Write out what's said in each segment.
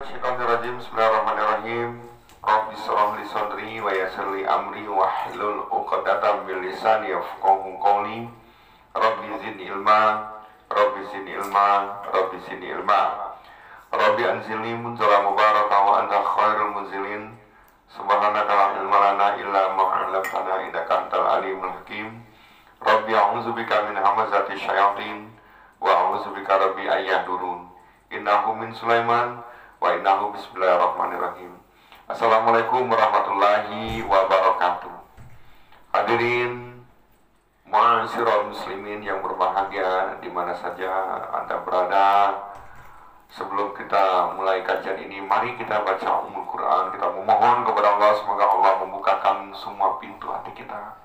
Bismillahirrahmanirrahim. Bismillahirrahmanirrahim. Rabbi shrah li sadri wa yassir li amri wahlul 'uqdatam min lisani yafqahu qawli. Rabbi zidni ilma, Rabbi zidni ilma, Rabbi zidni ilma. Rabbi anzilni munzala mubaraka wa anta khairul munzilin. Subhanaka la ilma lana illa ma 'allamtana innaka antal alimul hakim. Rabbi a'udzubika min hamazati syayatin wa a'udzubika rabbi ayyahdurun. Innahu min Sulaiman wa innahu bismillahirrahmanirrahim. Assalamualaikum warahmatullahi wabarakatuh. Hadirin ma'asyiral muslimin yang berbahagia di mana saja Anda berada. Sebelum kita mulai kajian ini, mari kita baca Ummul Quran. Kita memohon kepada Allah semoga Allah membukakan semua pintu hati kita,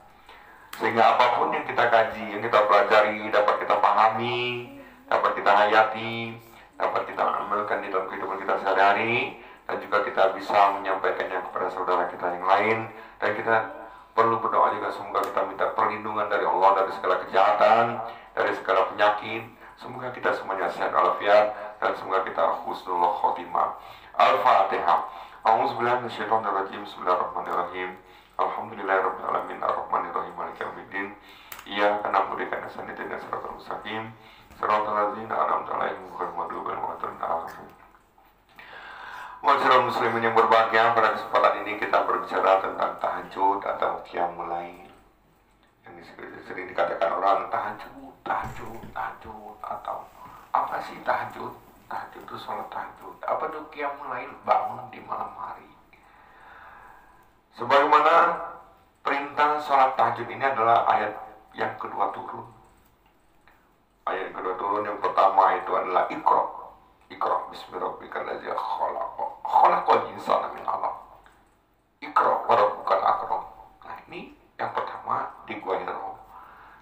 sehingga apapun yang kita kaji, yang kita pelajari dapat kita pahami, dapat kita hayati, dapat kita amalkan di dalam kehidupan kita sehari-hari, dan juga kita bisa menyampaikannya kepada saudara kita yang lain. Dan kita perlu berdoa juga semoga kita minta perlindungan dari Allah dari segala kejahatan, dari segala penyakit. Semoga kita semuanya sehat walafiat dan semoga kita husnul khotimah. Al-Fatihah. A'udzubillahi minasyaitonir rajim. Bismillahirrahmanirrahim. Alhamdulillahirabbil alamin arrahmanirrahim maliki yaumiddin. Iyyaka na'budu wa iyyaka nasta'in ihdinas siratal mustaqim. Shiratal ladzina an'amta 'alaihim ghairil maghdubi 'alaihim waladdallin. Masyarakat muslimin yang berbahagia, pada kesempatan ini kita berbicara tentang tahajud atau qiyamul lail. Yang sering dikatakan orang tahajud atau apa sih tahajud? Tahajud itu sholat tahajud. Apa itu qiyamul lail? Bangun di malam hari. Sebagaimana perintah sholat tahajud ini adalah ayat yang kedua turun. Ayat yang kedua turun, yang pertama itu adalah Iqra bismi rabbikal ladzi khalaq. Khalaqal insana min 'alaq. Iqra wa rabbukal akram. Nah, ini yang pertama di Gua Hiro.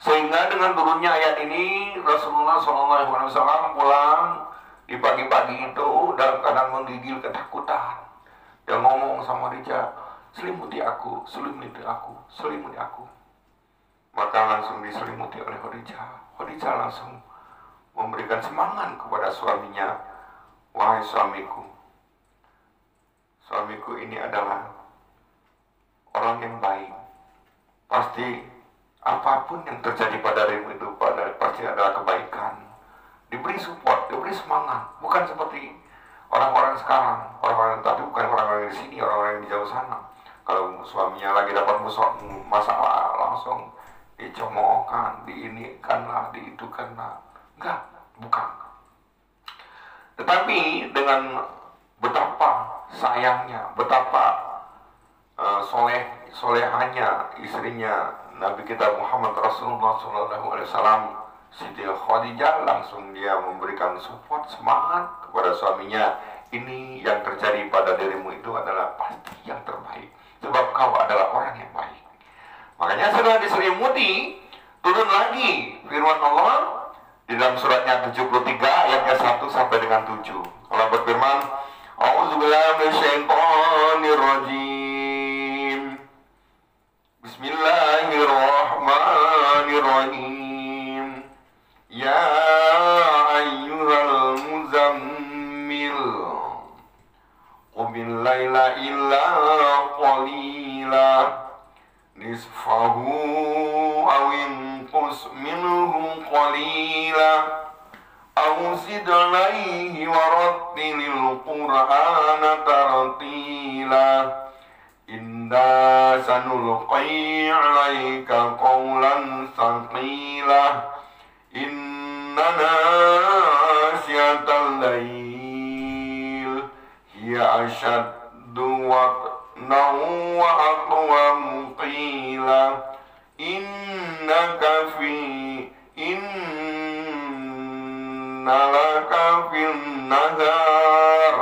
Sehingga dengan turunnya ayat ini, Rasulullah SAW pulang di pagi-pagi itu dalam keadaan menggigil ketakutan. Dia ngomong sama Khadijah, selimuti aku. Maka langsung diselimuti oleh Khadijah. Khadijah langsung memberikan semangat kepada suaminya. Wahai suamiku ini adalah orang yang baik. Pasti apapun yang terjadi pada dirimu itu pasti adalah kebaikan. Diberi support, diberi semangat. Bukan seperti orang-orang sekarang. Orang-orang tadi bukan orang-orang di sini, orang-orang yang di jauh sana. Kalau suaminya lagi dapat masalah, langsung dicemoohkan, diinikanlah, diitukanlah. Enggak, bukan. Tetapi dengan betapa sayangnya, betapa solehannya istrinya Nabi kita Muhammad Rasulullah SAW, Siti Khadijah, langsung dia memberikan support, semangat kepada suaminya. Ini yang terjadi pada dirimu itu adalah pasti yang terbaik, sebab kau adalah orang yang baik. Makanya setelah diselimuti, turun lagi firman Allah di dalam suratnya 73 ayatnya 1 sampai dengan 7. Allah berfirman, A'udzubillahi minasyaitonir rajim. Bismillahirrahmanirrahim. Ya ayyuhal muzammil, qumil laila illa qalila, nisfahu aw inqus minhu qalila, aw zid alayhi warattilil qur'ana tartila. Inna sanulqi 'alaika qawlan thaqila. Inna nasyatal lail hiya ashaddu wat'nan wa aqwamu qila. Innalaka fil nahar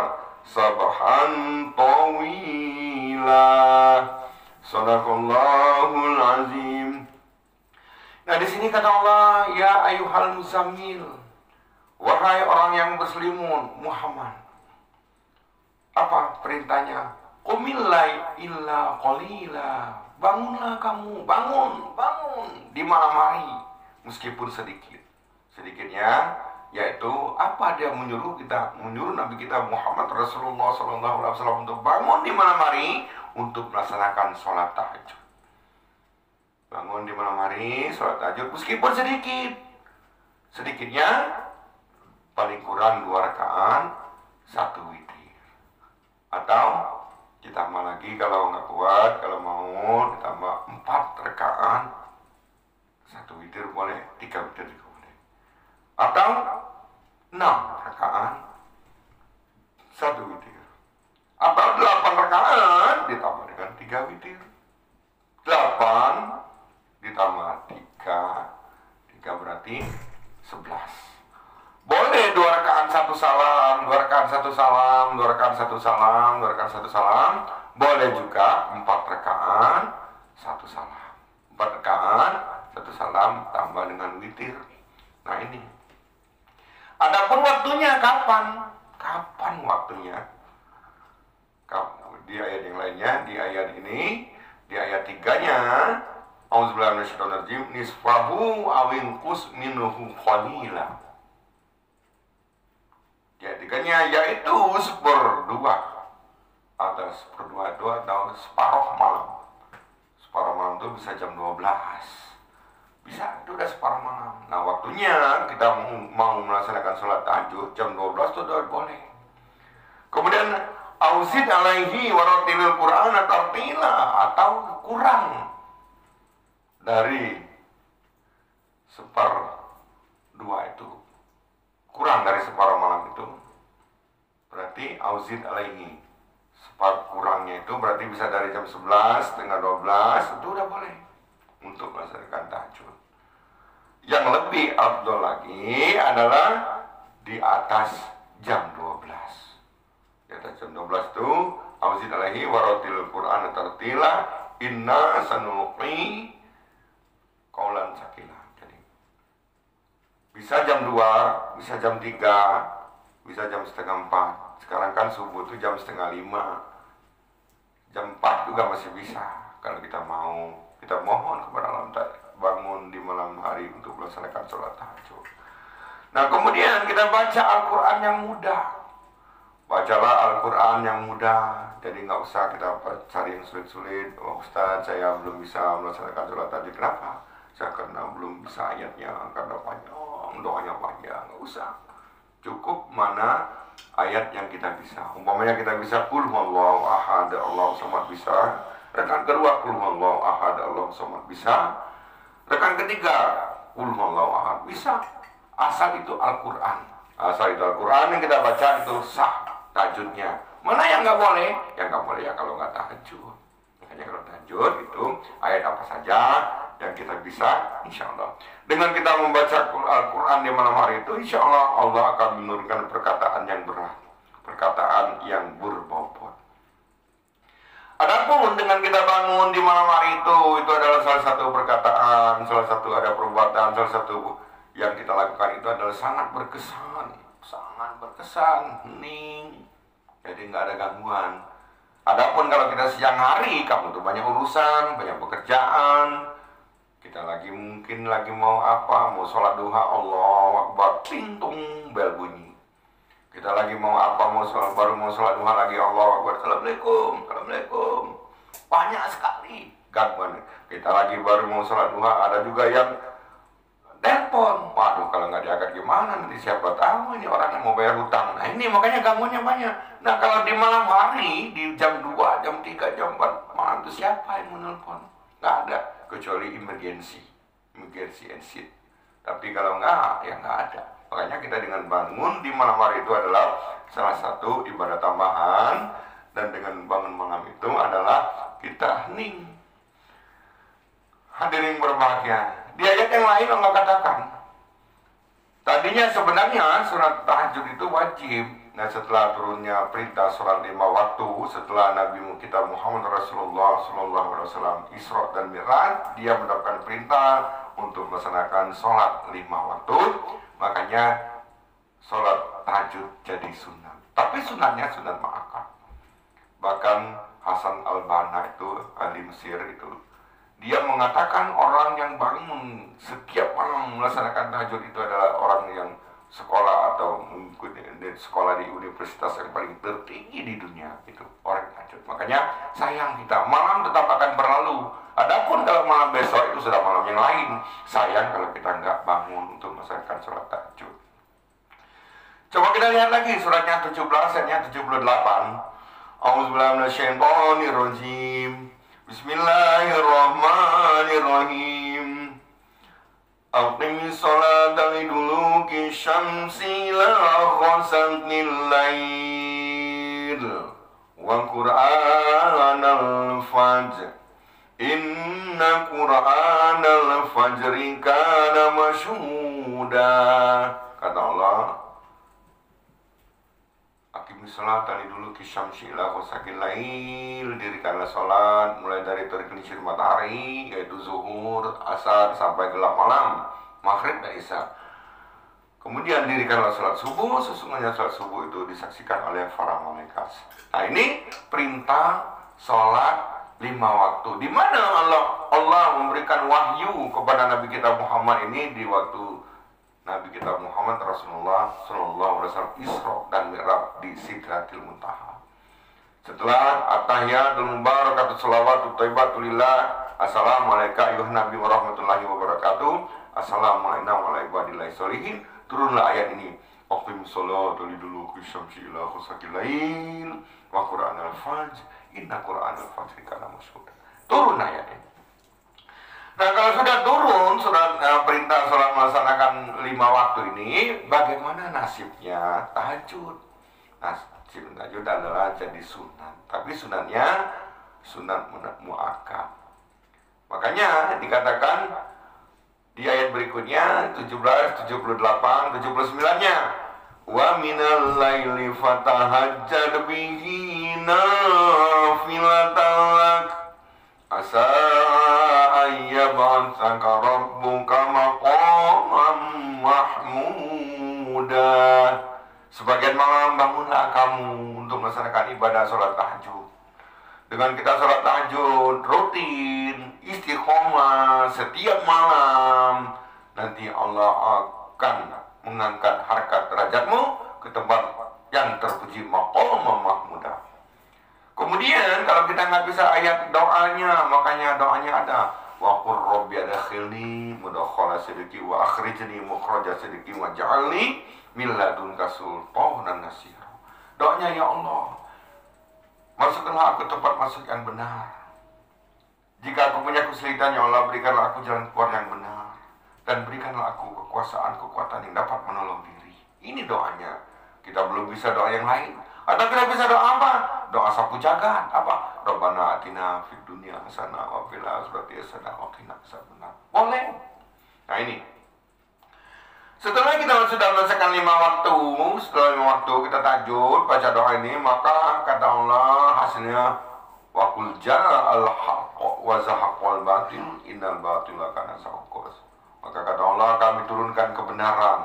sabhan tawila. Sadaqallahul azim. Nah, di sini kata Allah, ya ayyuhal muzammil, wahai orang yang berselimut Muhammad. Apa perintahnya? Qumil lail illa qalila. Bangunlah kamu, bangun di malam hari, meskipun sedikit. Sedikitnya yaitu apa dia menyuruh Nabi kita Muhammad Rasulullah SAW untuk bangun di malam hari untuk melaksanakan sholat tahajud. Bangun di malam hari sholat tahajud meskipun sedikitnya paling kurang 2 rakaat 1 witir, atau ditambah lagi kalau nggak kuat, kalau mau ditambah 4 rakaat 1 witir boleh, 3 witir juga boleh, atau 6 rakaat 1 witir, atau 8 rakaat ditambah dengan 3 witir. 8 ditambah 3 berarti 11. Boleh 2 rakaat 1 salam, 2 rakaat 1 salam, 2 rakaat 1 salam, 2 rakaat 1 salam. Boleh juga 4 rakaat 1 salam. 4 rakaat 1 salam tambah dengan witir. Nah ini. Adapun waktunya kapan? Kapan waktunya? Di ayat yang lainnya, di ayat ini, di ayat 3-nya, Auzubillahi minasyaitonir rajim, nisfahu awin qus minhu qalila. Ya, tiganya yaitu 1/2 atau 1/2 atau separuh malam. Separuh malam itu bisa jam 12. Bisa, itu udah separuh malam. Nah, waktunya kita mau melaksanakan sholat tahajud jam 12 itu udah boleh. Kemudian ausid alaihi waratilil Qur'ana tartila, atau kurang dari 1/2 itu. Kurang dari separuh malam itu berarti auzid alaihi, kurangnya itu berarti bisa dari jam 11, setengah 12, itu udah boleh untuk melaksanakan tahajud. Yang lebih afdol lagi adalah di atas jam 12. Di atas jam 12 itu auzid alaihi waratil Qur'an tartila inna sanulqi qaulan sakila. Bisa jam 2, bisa jam 3, bisa jam setengah 4. Sekarang kan subuh itu jam setengah 5. Jam 4 juga masih bisa. Kalau kita mau, kita mohon kepada Allah bangun di malam hari untuk melaksanakan sholat tahajud. Nah, kemudian kita baca Al-Quran yang mudah. Bacalah Al-Quran yang mudah. Jadi nggak usah kita cari yang sulit-sulit. Oh Ustaz, saya belum bisa melaksanakan sholat tahajud. Kenapa? Saya karena belum bisa ayatnya, karena panjang, doanya panjang. Nggak usah. Cukup mana ayat yang kita bisa. Umpamanya kita bisa qul huwallahu ahad, Allahu samad bisa. Rekan kedua qul huwallahu ahad, Allahu samad bisa. Rekan ketiga qul huwallahu ahad bisa. Asal itu Al-Quran. Asal itu Al-Quran yang kita baca itu sah tahajudnya. Mana yang nggak boleh? Yang nggak boleh ya kalau nggak tahajud. Makanya kalau tahajud itu ayat apa saja yang kita bisa, insya Allah. Dengan kita membaca Al-Quran di malam hari itu, insya Allah Allah akan menurunkan perkataan yang berat, perkataan yang berbobot. Adapun dengan kita bangun di malam hari itu adalah salah satu perkataan, salah satu ada perbuatan, salah satu yang kita lakukan itu adalah sangat berkesan, hening, jadi nggak ada gangguan. Adapun kalau kita siang hari, kamu tuh banyak urusan, banyak pekerjaan. Kita mungkin lagi mau apa, mau sholat duha, Allah Akbar, pintung bel bunyi. Kita lagi mau apa, baru mau sholat duha lagi, Allah Akbar, Assalamualaikum. Banyak sekali gangguan. Kita lagi baru mau sholat duha, ada juga yang telepon. Waduh, kalau nggak diangkat gimana, nanti siapa tahu ini orang yang mau bayar hutang. Nah ini makanya gangguannya banyak. Nah kalau di malam hari, di jam 2, jam 3, jam 4 malam itu siapa yang menelpon? Nggak ada, kecuali emergency exit. Tapi kalau nggak, ya nggak ada. Makanya kita dengan bangun di malam hari itu adalah salah satu ibadah tambahan. Dan dengan bangun malam itu adalah kita hening. Hadirin berbahagia, di ayat yang lain Allah katakan, tadinya sebenarnya surat tahajud itu wajib. Nah setelah turunnya perintah sholat 5 waktu, setelah Nabi kita Muhammad Rasulullah SAW Isra dan Mi'raj, dia mendapatkan perintah untuk melaksanakan sholat 5 waktu. Makanya sholat tahajud jadi sunat. Tapi sunatnya sunat muakkad. Bahkan Hasan al-Banna itu ahli Mesir itu, dia mengatakan orang yang bangun setiap malam melaksanakan tahajud itu adalah orang yang sekolah atau mungkin sekolah di universitas yang paling tertinggi di dunia itu orang tahajud. Makanya sayang kita, malam tetap akan berlalu. Adapun kalau malam besok itu sudah malam yang lain. Sayang kalau kita nggak bangun untuk melaksanakan sholat tahajud. Coba kita lihat lagi suratnya 17 ayatnya 78. A'udzubillahi minasyaitonirrajim. Bismillahirrahmanirrahim. Aqimis sholata liduluki syamsi ila ghasaqil lail wa qur'anal fajr inna qur'anal fajri kana mashhuda. Kata Allah, aqimis sholata liduluki syamsi ila ghasaqil lail, dirikanlah sholat mulai dari tergelincir matahari yaitu zuhur, asar sampai gelap malam, maghrib dan isya. Kemudian dirikanlah sholat subuh, sesungguhnya sholat subuh itu disaksikan oleh para malaikat. Nah, ini perintah sholat 5 waktu. Di mana Allah memberikan wahyu kepada Nabi kita Muhammad ini di waktu Nabi kita Muhammad Rasulullah Sallallahu Alaihi Wasallam Isra dan Mi'raj di Sidratil Muntaha. Setelah at-tahiyatul mubarakatuh shalawatut thayyibatul lillah, assalamualaikum ayuhan nabi warahmatullahi wabarakatuh, assalamualaikum warahmatullahi wabarakatuh, turunlah ayat ini. Aqimis sholata liduluki syamsi ila ghasaqil lail wa qur'anal fajr inna qur'anal fajri kana mashhuda. Turun ayat ini. Nah, kalau sudah turun surat perintah sholat melaksanakan 5 waktu ini, bagaimana nasibnya tahajud? Nasib tahajud adalah jadi sunat, tapi sunatnya sunat muakkad. Makanya dikatakan di ayat berikutnya 17, 78, 79-nya, wa minal laili fatahajjad bihi nafilatan lak asa ayyab'atsaka rabbuka maqaman mahmuda. Sebagian malam bangunlah kamu untuk melaksanakan ibadah sholat tahajud. Dengan kita sholat tahajud rutin, istiqomah setiap malam, nanti Allah akan mengangkat harkat derajatmu ke tempat yang terpuji, maqaman mahmuda. Kemudian kalau kita nggak bisa ayat doanya, makanya doanya ada wa qur rabbi adkhilni mudkhala sidqi wa akhrijni mukhraja sidqi waj'alni min ladunka sultanan nasira. Doanya, ya Allah, masukkanlah aku tempat masuk yang benar. Jika aku punya kesulitan, ya Allah, berikanlah aku jalan keluar yang benar, dan berikanlah aku kekuasaan, kekuatan yang dapat menolong diri. Ini doanya. Kita belum bisa doa yang lain. Atau kita bisa doa apa? Doa sapu jagat. Apa? Rabbana atina fid dunya hasanah wa fil akhirati hasanah wa qina adzabannar. Boleh. Nah, ini. Setelah kita sudah melaksanakan 5 waktu, setelah 5 waktu kita tahajud, baca doa ini, maka kata Allah hasilnya wa qul ja'al haqq wa zahaqal batil innal batila kana zahuqa. Maka kata Allah, kami turunkan kebenaran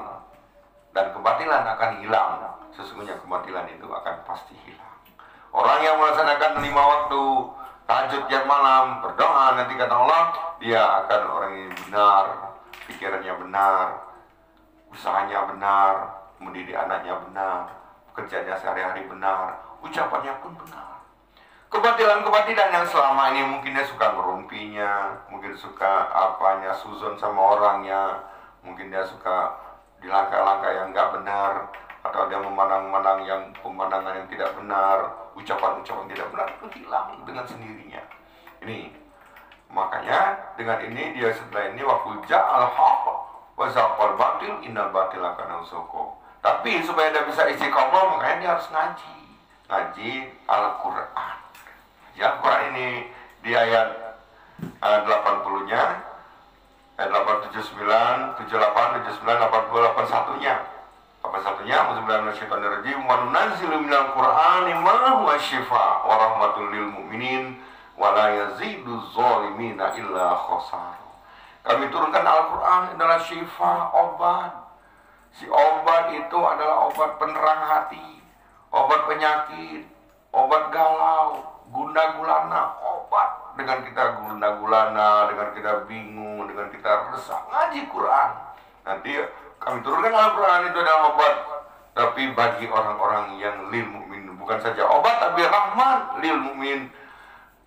dan kebatilan akan hilang. Sesungguhnya kebatilan itu akan pasti hilang. Orang yang melaksanakan 5 waktu tahajud tiap malam, berdoa, nanti kata Allah, dia akan orang yang benar, pikirannya benar, usahanya benar, mendidik anaknya benar, pekerjaannya sehari-hari benar, ucapannya pun benar. Kebatilan-kebatilan yang selama ini mungkin dia suka merumpinya, mungkin suka apanya, suzon sama orangnya, mungkin dia suka di langkah-langkah yang nggak benar, atau dia memandang-mandang yang pemandangan yang tidak benar, ucapan-ucapan tidak benar, itu hilang dengan sendirinya. Ini makanya dengan ini dia setelah ini waktu ja'al haqq wa zaqal batil innal batila kana zahuqa. Tapi supaya dia bisa istiqomah, makanya dia harus ngaji Al-Qur'an. Ya, Al-Qur'an ini di ayat 80-nya, ayat 879, 78, 79, 80, 81-nya. 81-nya, auzubillahi minasyaitonirrajim, wa nunazzilu minal qur'ani ma huwa syifaa wa rahmatul lil mu'minin wa la yaziduz zalimina illa khasara. Kami turunkan Al-Qur'an adalah syifa, obat. Si obat itu adalah obat penerang hati, obat penyakit, obat galau, gundah gulana, obat. Dengan kita gundah gulana, dengan kita bingung, dengan kita resah, ngaji Quran. Nanti kami turunkan Al-Quran itu adalah obat, tapi bagi orang-orang yang lil mukmin, bukan saja obat tapi rahmat lil mukmin,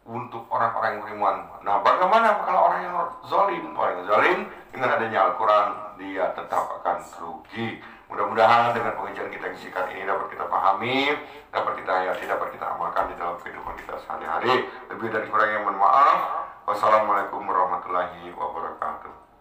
untuk orang-orang yang beriman. Nah, bagaimana kalau orang yang zalim? Orang yang zalim dengan adanya Al-Quran dia tetap akan rugi. Mudah-mudahan dengan pengajian kita yang singkat ini dapat kita pahami, dapat kita hayati, dapat kita amalkan di dalam kehidupan kita sehari-hari. Lebih dari kurangnya mohon maaf. Wassalamualaikum warahmatullahi wabarakatuh.